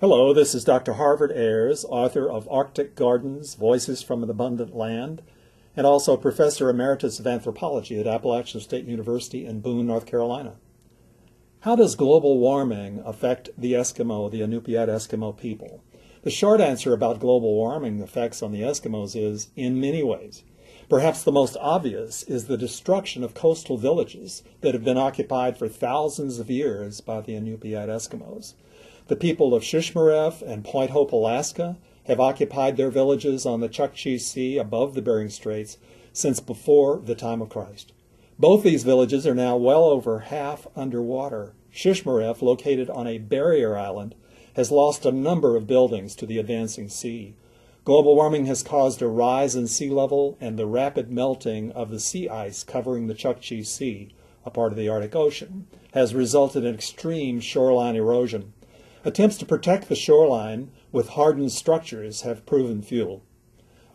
Hello, this is Dr. Harvard Ayers, author of Arctic Gardens, Voices from an Abundant Land, and also Professor Emeritus of Anthropology at Appalachian State University in Boone, North Carolina. How does global warming affect the Eskimo, the Inupiat Eskimo people? The short answer about global warming effects on the Eskimos is, in many ways. Perhaps the most obvious is the destruction of coastal villages that have been occupied for thousands of years by the Inupiat Eskimos. The people of Shishmaref and Point Hope, Alaska, have occupied their villages on the Chukchi Sea above the Bering Straits since before the time of Christ. Both these villages are now well over half underwater. Shishmaref, located on a barrier island, has lost a number of buildings to the advancing sea. Global warming has caused a rise in sea level, and the rapid melting of the sea ice covering the Chukchi Sea, a part of the Arctic Ocean, has resulted in extreme shoreline erosion. Attempts to protect the shoreline with hardened structures have proven futile.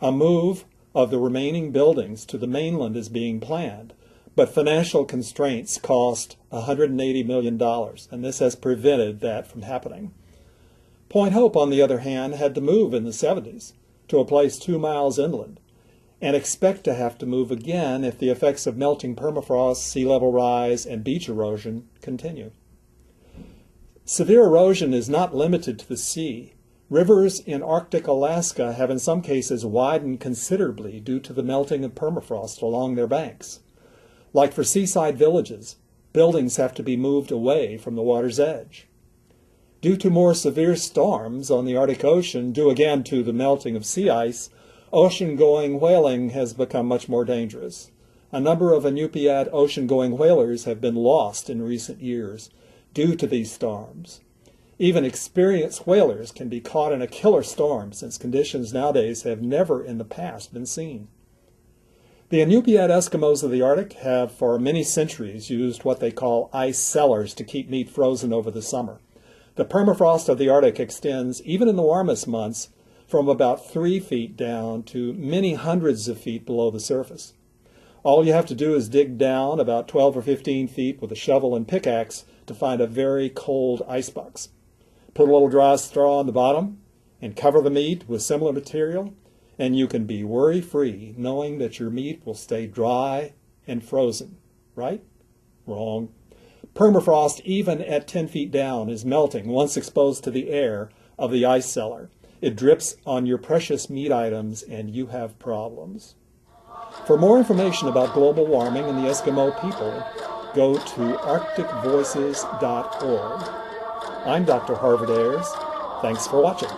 A move of the remaining buildings to the mainland is being planned, but financial constraints cost $180 million, and this has prevented that from happening. Point Hope, on the other hand, had to move in the 70s to a place 2 miles inland, and expect to have to move again if the effects of melting permafrost, sea level rise, and beach erosion continue. Severe erosion is not limited to the sea. Rivers in Arctic Alaska have in some cases widened considerably due to the melting of permafrost along their banks. Like for seaside villages, buildings have to be moved away from the water's edge. Due to more severe storms on the Arctic Ocean, due again to the melting of sea ice, ocean-going whaling has become much more dangerous. A number of Inupiat ocean-going whalers have been lost in recent years due to these storms. Even experienced whalers can be caught in a killer storm, since conditions nowadays have never in the past been seen. The Inupiat Eskimos of the Arctic have for many centuries used what they call ice cellars to keep meat frozen over the summer. The permafrost of the Arctic extends, even in the warmest months, from about 3 feet down to many hundreds of feet below the surface. All you have to do is dig down about 12 or 15 feet with a shovel and pickaxe to find a very cold icebox. Put a little dry straw on the bottom and cover the meat with similar material, and you can be worry-free knowing that your meat will stay dry and frozen. Right? Wrong. Permafrost, even at 10 feet down, is melting once exposed to the air of the ice cellar. It drips on your precious meat items, and you have problems. For more information about global warming and the Eskimo people, go to arcticvoices.org. I'm Dr. Harvard Ayers. Thanks for watching.